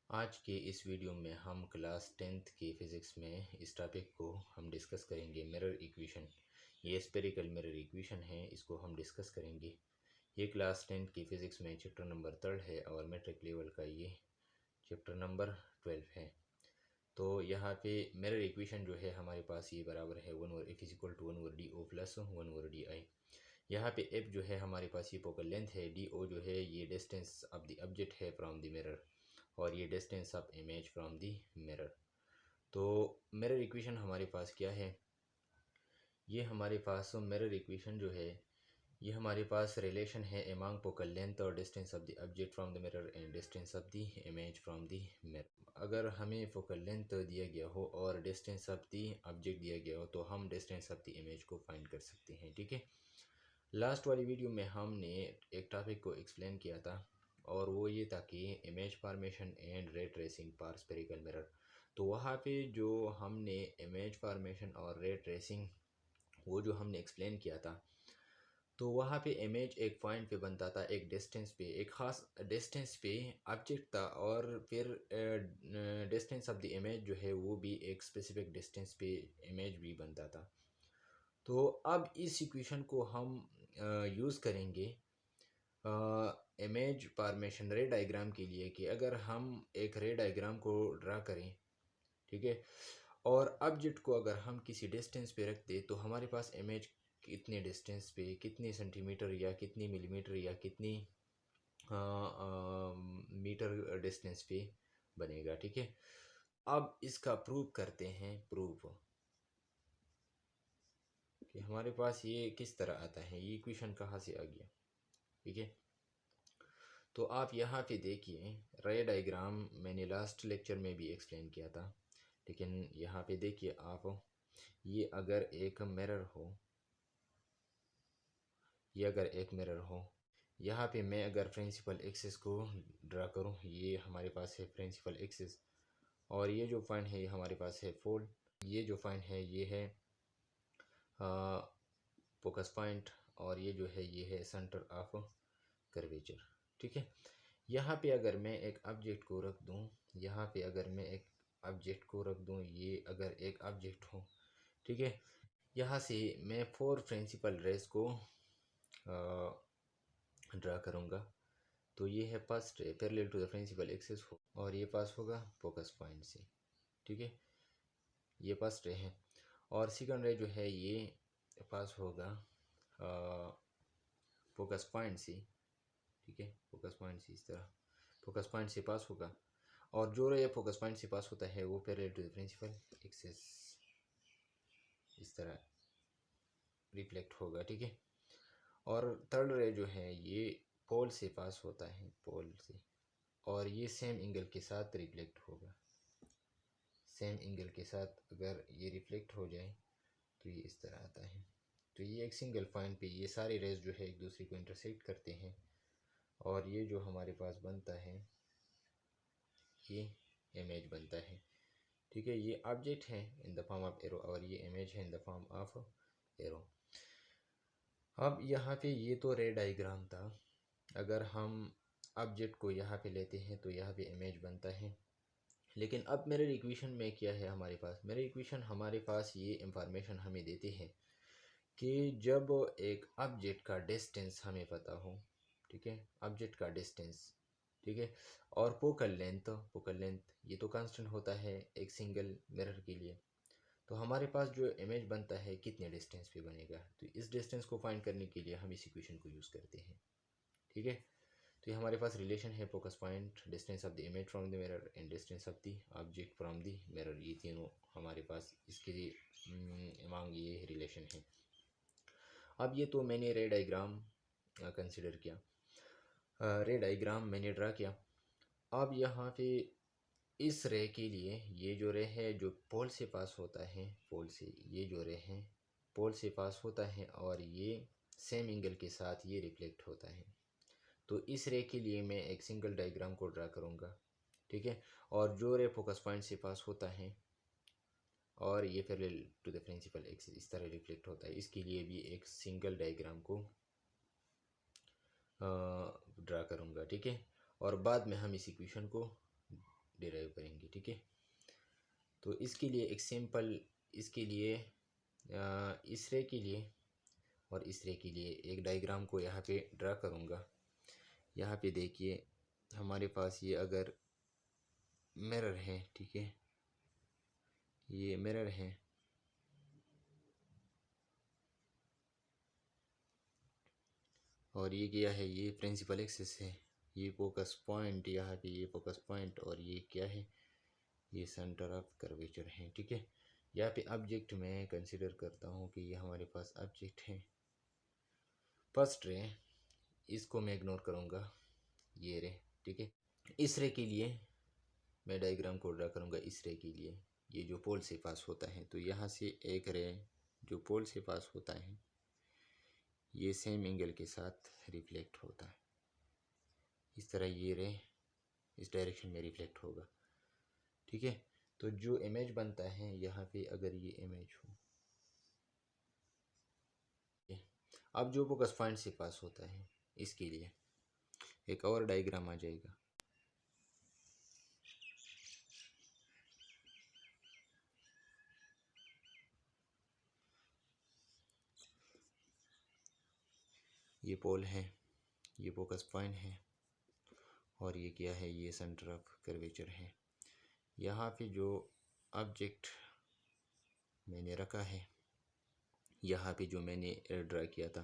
आज के इस वीडियो में हम क्लास 10th की फ़िज़िक्स में इस टॉपिक को हम डिस्कस करेंगे। मिरर इक्वेशन, ये स्फेरिकल मिरर इक्वेशन है, इसको हम डिस्कस करेंगे। ये क्लास 10th की फ़िज़िक्स में चैप्टर नंबर 3 है और मैट्रिक लेवल का ये चैप्टर नंबर 12 है। तो यहाँ पे मिरर इक्वेशन जो है हमारे पास ये बराबर है 1/f=1/d(o) प्लस 1/di। यहाँ पे f जो है हमारे पास ये फोकल लेंथ है, do जो है ये डिस्टेंस ऑफ द ऑब्जेक्ट है फ्रॉम द मिरर, और ये distance of image from the mirror. तो मिरर इक्वेशन हमारे पास क्या है, ये हमारे पास मिरर इक्वेशन जो है ये हमारे पास रिलेशन है अमॉन्ग फोकल लेंथ और distance of the object from the mirror and distance of the image from the mirror. अगर हमें फोकल लेंथ दिया गया हो और डिस्टेंस ऑफ द ऑब्जेक्ट दिया गया हो तो हम डिस्टेंस ऑफ द इमेज को फाइंड कर सकते हैं। ठीक है, लास्ट वाली वीडियो में हमने एक टॉपिक को एक्सप्लेन किया था और वो ये था कि image formation and ray tracing for spherical mirror. तो वहाँ पे जो हमने इमेज फॉर्मेशन और रे ट्रेसिंग वो जो हमने एक्सप्लेन किया था, तो वहाँ पे इमेज एक पॉइंट पे बनता था, एक डिस्टेंस पे, एक ख़ास डिस्टेंस पे ऑब्जेक्ट था, और फिर डिस्टेंस ऑफ द इमेज जो है वो भी एक स्पेसिफिक डिस्टेंस पे इमेज भी बनता था। तो अब इस इक्वेशन को हम यूज़ करेंगे इमेज फॉर्मेशन रे डायग्राम के लिए, कि अगर हम एक रे डायग्राम को ड्रा करें, ठीक है, और ऑब्जेक्ट को अगर हम किसी डिस्टेंस पे रख दें तो हमारे पास इमेज कितने डिस्टेंस पे, कितने सेंटीमीटर या कितनी मिलीमीटर या कितनी मीटर डिस्टेंस पे बनेगा। ठीक है, अब इसका प्रूव करते हैं। प्रूफ कि हमारे पास ये किस तरह आता है, ये इक्वेशन कहाँ से आ गया। ठीक है, तो आप यहाँ पे देखिए, रे डायग्राम मैंने लास्ट लेक्चर में भी एक्सप्लेन किया था, लेकिन यहाँ पे देखिए आप, ये अगर एक मिरर हो, ये अगर एक मिरर हो, यहाँ पे मैं अगर प्रिंसिपल एक्सिस को ड्रा करूँ, ये हमारे पास है प्रिंसिपल एक्सिस, और ये जो पॉइंट है ये हमारे पास है फोल्ड, ये जो पॉइंट है ये है फोकस पॉइंट, और ये जो है ये है सेंटर ऑफ कर्वेचर। ठीक है, यहाँ पे अगर मैं एक ऑब्जेक्ट को रख दूँ, यहाँ पे अगर मैं एक ऑब्जेक्ट को रख दूँ, ये अगर एक ऑब्जेक्ट हो, ठीक है, यहाँ से मैं 4 प्रिंसिपल रेज को ड्रा करूँगा। तो ये है first ray parallel to the principal axis, और ये पास होगा फोकस पॉइंट से। ठीक है, ये फर्स्ट रे है, और सेकंड रे जो है ये पास होगा फोकस पॉइंट से। ठीक है, फोकस पॉइंट से इस तरह फोकस पॉइंट से पास होगा, और जो रे फोकस पॉइंट से पास होता है वो parallel to the principal axis इस तरह रिफ्लेक्ट होगा। ठीक है, और थर्ड रे जो है ये पोल से पास होता है, पोल से, और ये सेम एंगल के साथ रिफ्लेक्ट होगा। सेम एंगल के साथ अगर ये रिफ्लेक्ट हो जाए तो ये इस तरह आता है। तो ये एक सिंगल पॉइंट पे ये सारे रेज जो है एक दूसरे को इंटरसेक्ट करते हैं, और ये जो हमारे पास बनता है ये इमेज बनता है। ठीक है, ये ऑब्जेक्ट है in the form of arrow, और ये इमेज है in the form of arrow. अब यहाँ पे ये तो रे डायग्राम था, अगर हम ऑब्जेक्ट को यहाँ पे लेते हैं तो यहाँ पे इमेज बनता है। लेकिन अब मिरर इक्वेशन में क्या है हमारे पास, मिरर इक्वेशन हमारे पास ये इंफॉर्मेशन हमें देते हैं कि जब एक ऑब्जेक्ट का डिस्टेंस हमें पता हो, ठीक है, ऑब्जेक्ट का डिस्टेंस, ठीक है, और फोकल लेंथ ये तो कांस्टेंट होता है एक सिंगल मिरर के लिए, तो हमारे पास जो इमेज बनता है कितने डिस्टेंस पे बनेगा, तो इस डिस्टेंस को फाइंड करने के लिए हम इस इक्वेशन को यूज़ करते हैं। ठीक है, तो ये हमारे पास रिलेशन है focus point, distance of the image from the mirror and distance of the object from the mirror, ये तीनों हमारे पास इसके अमॉन्ग ये रिलेशन है। अब ये तो मैंने रे डायग्राम कंसिडर किया, रे डायग्राम मैंने ड्रा किया। अब यहाँ पे इस रे के लिए ये जो रे है जो पोल से पास होता है, पोल से ये जो रे है पोल से पास होता है, और ये सेम एंगल के साथ ये रिफ्लेक्ट होता है। तो इस रे के लिए मैं एक सिंगल डायग्राम को ड्रा करूँगा। ठीक है, और जो रे फोकस पॉइंट से पास होता है और ये parallel to the principal axis इस तरह रिफ्लेक्ट होता है, इसके लिए भी एक सिंगल डायग्राम को ड्रा करूँगा। ठीक है, और बाद में हम इस इक्वेशन को डिराइव करेंगे। ठीक है, तो इसके लिए एक सिंपल, इसके लिए इस रे के लिए और इस रे के लिए एक डायग्राम को यहाँ पे ड्रा करूँगा। यहाँ पे देखिए हमारे पास ये अगर मिरर है, ठीक है, ये मिरर है, और ये क्या है, ये प्रिंसिपल एक्सिस है, ये फोकस पॉइंट, यहाँ पे ये फोकस पॉइंट, और ये क्या है, ये सेंटर ऑफ कर्वेचर है। ठीक है, यहाँ पे ऑब्जेक्ट मैं कंसिडर करता हूँ कि ये हमारे पास ऑब्जेक्ट है फर्स्ट रे, इसको मैं इग्नोर करूँगा, ये रे। ठीक है, इस रे के लिए मैं डायग्राम को ड्रा करूँगा। इस रे के लिए ये जो पोल से पास होता है, तो यहाँ से एक रे जो पोल से पास होता है ये सेम एंगल के साथ रिफ्लेक्ट होता है। इस तरह ये रे इस डायरेक्शन में रिफ्लेक्ट होगा। ठीक है, तो जो इमेज बनता है यहाँ पे, अगर ये इमेज हो, अब जो फोकस पॉइंट से पास होता है इसके लिए एक और डायग्राम आ जाएगा। ये पोल है, ये फोकस पॉइंट है, और ये क्या है, ये सेंटर ऑफ कर्वेचर है। यहाँ पे जो ऑब्जेक्ट मैंने रखा है, यहाँ पे जो मैंने ड्रा किया था,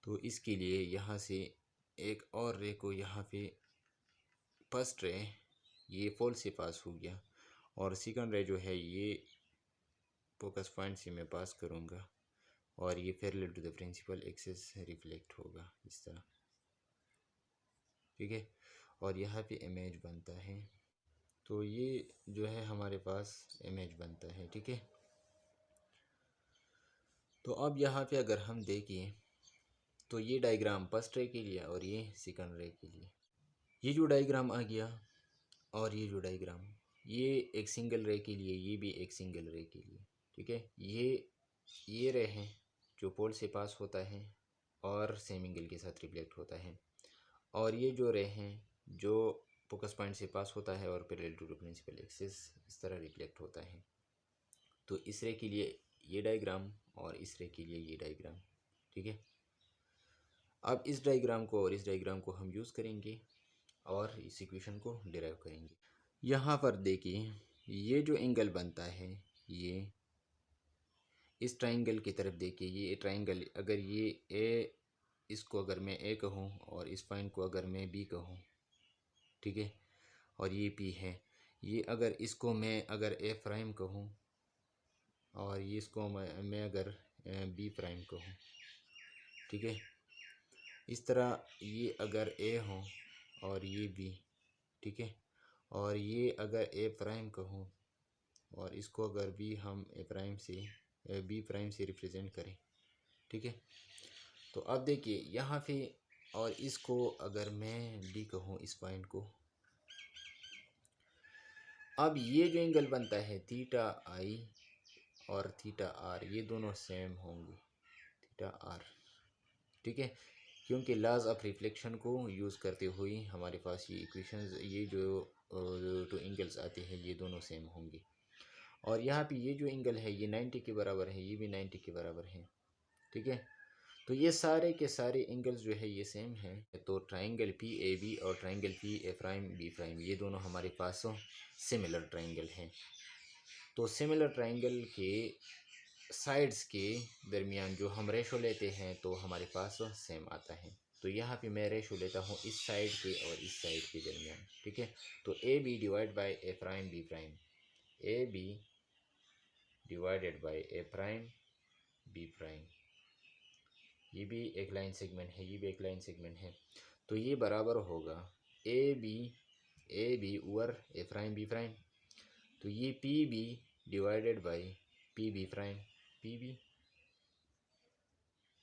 तो इसके लिए यहाँ से एक और रे को यहाँ पे, फर्स्ट रे ये पोल से पास हो गया, और सेकंड रे जो है ये फोकस पॉइंट से मैं पास करूँगा, और ये parallel to the principal axis reflect होगा इस तरह। ठीक है, और यहाँ पे इमेज बनता है, तो ये जो है हमारे पास इमेज बनता है। ठीक है, तो अब यहाँ पे अगर हम देखें तो ये डायग्राम फर्स्ट रे के लिए और ये सेकंड रे के लिए, ये जो डायग्राम आ गया और ये जो डायग्राम, ये एक सिंगल रे के लिए, ये भी एक सिंगल रे के लिए। ठीक है, ये रे है जो पोल से पास होता है और सेम एंगल के साथ रिफ्लेक्ट होता है, और ये जो रे हैं जो फोकस पॉइंट से पास होता है और parallel to the principal axis इस तरह रिफ्लेक्ट होता है। तो इस रे के लिए ये डायग्राम और इस रे के लिए ये डायग्राम। ठीक है, अब इस डायग्राम को और इस डायग्राम को हम यूज़ करेंगे और इस इक्वेशन को डिराइव करेंगे। यहाँ पर देखिए ये जो एंगल बनता है, ये इस ट्राइंगल की तरफ देखिए, ये ट्राइंगल अगर ये ए, इसको अगर मैं ए कहूँ और इस पॉइंट को अगर मैं बी कहूँ, ठीक है, और ये पी है, ये अगर इसको मैं अगर ए प्राइम कहूँ और ये इसको मैं अगर बी प्राइम कहूँ, ठीक है, इस तरह ये अगर ए हो और ये बी, ठीक है, और ये अगर ए प्राइम कहूँ और इसको अगर भी हम ए प्राइम से बी प्राइम से रिप्रेजेंट करें। ठीक है, तो अब देखिए यहाँ पे, और इसको अगर मैं बी कहूँ इस पॉइंट को, अब ये जो एंगल बनता है थीटा आई और थीटा आर, ये दोनों सेम होंगे, थीटा आर। ठीक है, क्योंकि लॉज ऑफ रिफ्लेक्शन को यूज़ करते हुए हमारे पास ये इक्वेशंस, ये जो एंगल्स आते हैं ये दोनों सेम होंगे, और यहाँ पे ये जो एंगल है ये 90 के बराबर है, ये भी 90 के बराबर है। ठीक है, तो ये सारे के सारे एंगल्स जो है ये सेम है। तो ट्राइंगल पी ए बी और triangle P A prime B prime, ये दोनों हमारे पास सिमिलर ट्राइंगल हैं। तो सिमिलर ट्राइंगल के साइड्स के दरमियान जो हम रेशो लेते हैं तो हमारे पास सेम आता है। तो यहाँ पे मैं रेशो लेता हूँ इस साइड के और इस साइड के दरमियान। ठीक है, तो A B divide by A prime B prime, A B divided by A prime B prime, ये भी एक लाइन सेगमेंट है, ये भी एक लाइन सेगमेंट है, तो ये बराबर होगा A B over A prime B prime, तो ये P B divided by P B prime, P B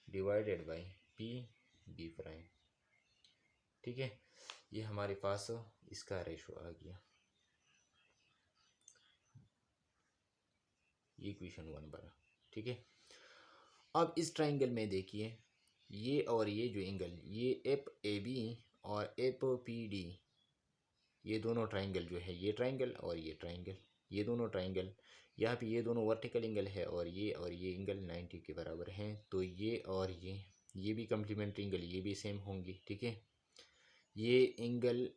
divided by P B prime. ठीक है, ये हमारे पास इसका रेशो आ गया, ये इक्वेशन 1 बना। ठीक है, अब इस ट्राइंगल में देखिए ये और ये जो एंगल, ये एफ ए बी और एफ पी डी, ये दोनों ट्राइंगल जो है, ये ट्राइंगल और ये ट्राइंगल, ये दोनों ट्राइंगल, यहाँ पे ये दोनों वर्टिकल एंगल है और ये एंगल 90 के बराबर हैं। तो ये और ये भी कम्प्लीमेंट्री एंगल, ये भी सेम होंगे, ठीक है। ये एंगल,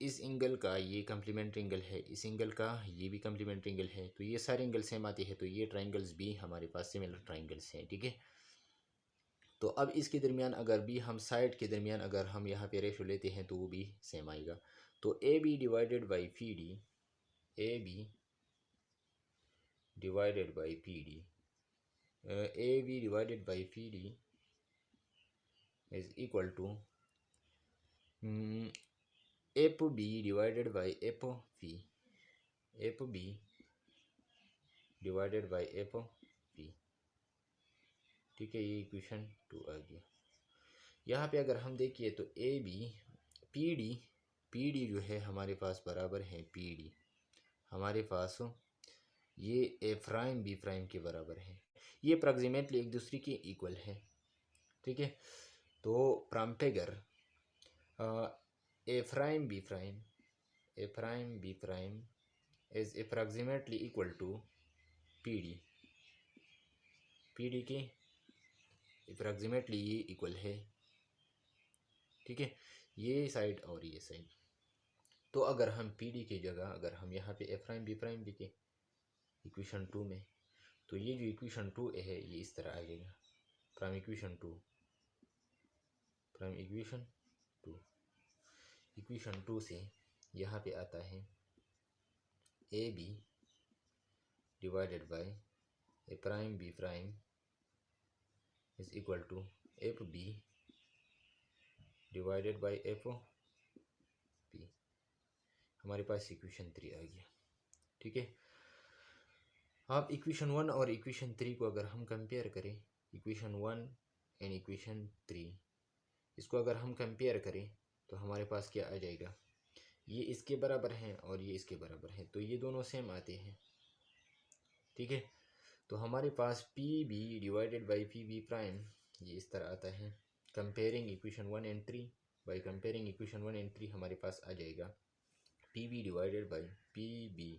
इस एंगल का ये कम्प्लीमेंट्री एंगल है, इस एंगल का ये भी कम्प्लीमेंट्री एंगल है, तो ये सारे एंगल सेम आते हैं, तो ये ट्राइंगल्स भी हमारे पास सिमिलर ट्राइंगल्स हैं, ठीक है। तो अब इसके दरमियान अगर भी हम साइड के दरमियान अगर हम यहाँ पे रेशो लेते हैं तो वो भी सेम आएगा। तो A B divided by P D, A B divided by P D, A B divided by P D is equal to F B divided by F P, F B divided by F P, ठीक है। ये equation 2 आ गया। यहाँ पे अगर हम देखिए तो ए बी पी डी जो है हमारे पास बराबर है पी डी, हमारे पास ये ए प्राइम बी प्राइम के बराबर है, ये अप्रॉक्सीमेटली एक दूसरे के इक्वल है, ठीक है। तो प्राइम्पेगर A prime B prime is approximately equal to P D के अप्रॉक्सीमेटली ये इक्वल है, ठीक है, ये साइड और ये साइड। तो अगर हम पी डी की जगह अगर हम यहाँ पे ए प्राइम बी प्राइम लिखे इक्वेशन 2 में, तो ये जो इक्वेशन 2 है ये इस तरह आ जाएगा, प्राइम इक्वेशन 2 इक्वेशन 2 से यहाँ पे आता है A B divided by A prime B prime is equal to F B divided by F P, हमारे पास इक्वेशन 3 आ गया, ठीक है। अब इक्वेशन 1 और इक्वेशन 3 को अगर हम कंपेयर करें, इक्वेशन 1 एंड इक्वेशन 3, इसको अगर हम कंपेयर करें तो हमारे पास क्या आ जाएगा, ये इसके बराबर हैं और ये इसके बराबर हैं, तो ये दोनों सेम आते हैं, ठीक है। तो हमारे पास P B divided by P B prime ये इस तरह आता है। Comparing equation 1 and 3, by comparing equation 1 and 3 हमारे पास आ जाएगा P B divided by P B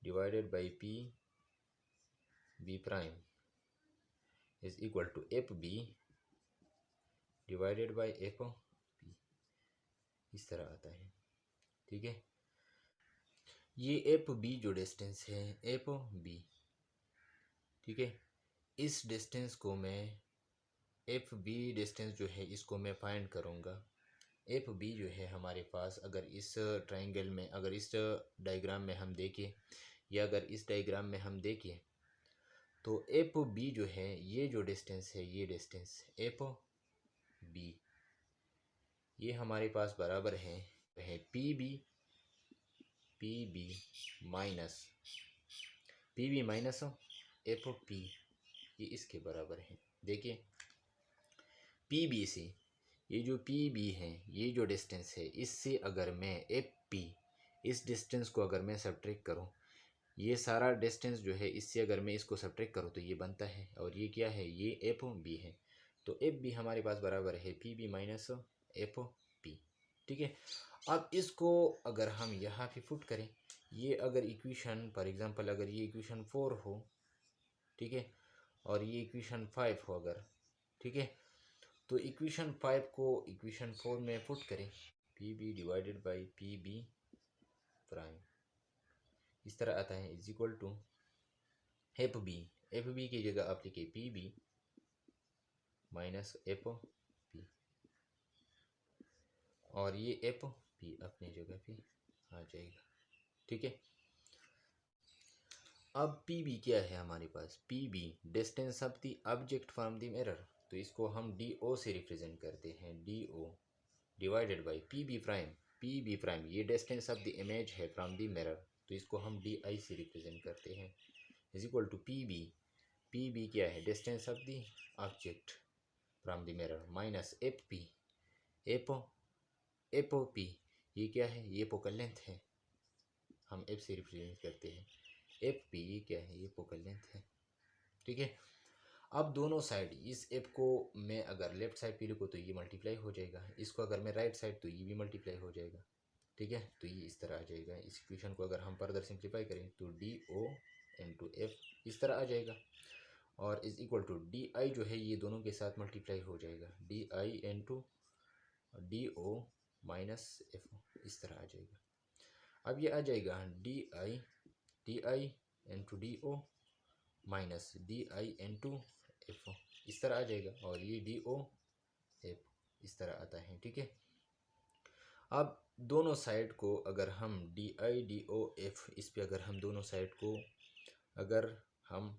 divided by P B prime is equal to F B divided by F P, इस तरह आता है, ठीक है। ये एफ बी जो डिस्टेंस है एफ बी, ठीक है, इस डिस्टेंस को मैं एफ बी डिस्टेंस जो है इसको मैं फाइंड करूँगा। एफ बी जो है हमारे पास अगर इस ट्राइंगल में अगर इस डायग्राम में हम देखें या अगर इस डायग्राम में हम देखें तो एफ बी जो है ये जो डिस्टेंस है ये डिस्टेंस एफ बी ये हमारे पास बराबर है P B minus F P, ये इसके बराबर है। देखिए पी बी से ये जो पी बी है ये जो डिस्टेंस है इससे अगर मैं एफ पी इस डिस्टेंस को अगर मैं सब्ट्रैक्ट करूँ, ये सारा डिस्टेंस जो है इससे अगर मैं इसको सब्ट्रैक्ट करूँ तो ये बनता है, और ये क्या है ये एफ बी है। तो एफ बी हमारे पास बराबर है P B minus F P, ठीक है। अब इसको अगर हम यहाँ पे पुट करें, ये अगर इक्वेशन फॉर एग्जांपल अगर ये इक्वेशन 4 हो, ठीक है, और ये इक्वेशन 5 हो अगर, ठीक है, तो इक्वेशन 5 को इक्वेशन 4 में पुट करें P B divided by P B prime इस तरह आता है is equal to F B की जगह आप लिखिए P B minus F P, और ये एफ पी अपनी जगह पे आ जाएगा, ठीक है। अब पी बी क्या है हमारे पास, P B distance of the object from the mirror, तो इसको हम डी ओ से रिप्रेजेंट करते हैं, D O divided by P B prime ये डिस्टेंस ऑफ द इमेज है फ्रॉम द मिरर, तो इसको हम डी आई से रिप्रेजेंट करते हैं is equal to P B क्या है distance of the object from the mirror minus F P ये क्या है ये फोकल लेंथ है, हम एफ से रिप्रेजेंट करते हैं, एफ पी ये क्या है ये फोकल लेंथ है, ठीक है। अब दोनों साइड इस एफ को मैं अगर लेफ्ट साइड पे लिखूँ तो ये मल्टीप्लाई हो जाएगा, इसको अगर मैं राइट साइड तो ये भी मल्टीप्लाई हो जाएगा, ठीक है। तो ये इस तरह आ जाएगा। इस इक्वेशन को अगर हम फर्दर सिंप्लीफाई करें तो डी ओ इंटू एफ इस तरह आ जाएगा, और is equal to D I जो है ये दोनों के साथ मल्टीप्लाई हो जाएगा, D I into D O minus F इस तरह आ जाएगा। अब ये आ जाएगा D I into D O minus D I into F इस तरह आ जाएगा, और ये डी ओ एफ इस तरह आता है, ठीक है। अब दोनों साइड को अगर हम D I D O F इस पे अगर हम दोनों साइड को अगर हम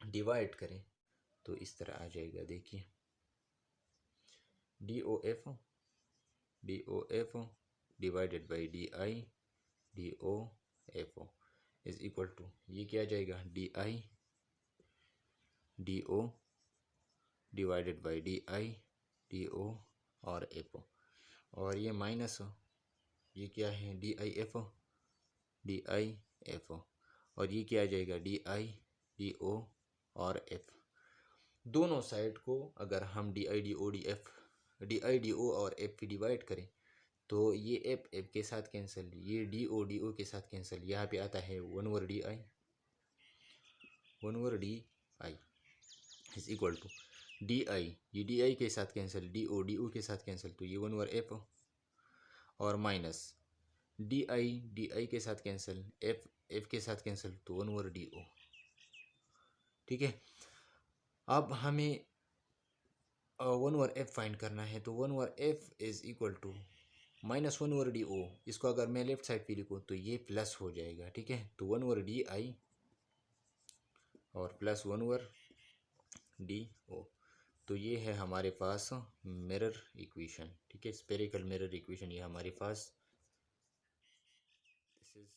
डिवाइड करें तो इस तरह आ जाएगा। देखिए D O F divided by D O F is equal to ये क्या आ जाएगा, D I D O divided by D O और एफ, और ये माइनस ये क्या है डी आई एफ, और ये क्या आ जाएगा डी ओ और एफ। दोनों साइड को अगर हम डी आई डी ओ और एफ की डिवाइड करें तो ये एफ के साथ कैंसिल, ये डी ओ के साथ कैंसिल, यहाँ पे आता है 1/डी I is equal to D I, ये डी आई के साथ कैंसिल, डी ओ के साथ कैंसिल, तो ये 1/एफ, और माइनस डी आई के साथ कैंसिल, एफ के साथ कैंसिल, तो 1/डी ओ, ठीक है। अब हमें 1/एफ फाइंड करना है, तो 1/एफ इज इक्वल टू माइनस 1/डी ओ, इसको अगर मैं लेफ्ट साइड पे लिखूँ तो ये प्लस हो जाएगा, ठीक है। तो 1/डी आई और प्लस 1/डी ओ, तो ये है हमारे पास मिरर इक्वेशन, ठीक है, स्फेरिकल मिरर इक्वेशन ये हमारे पास दिस इज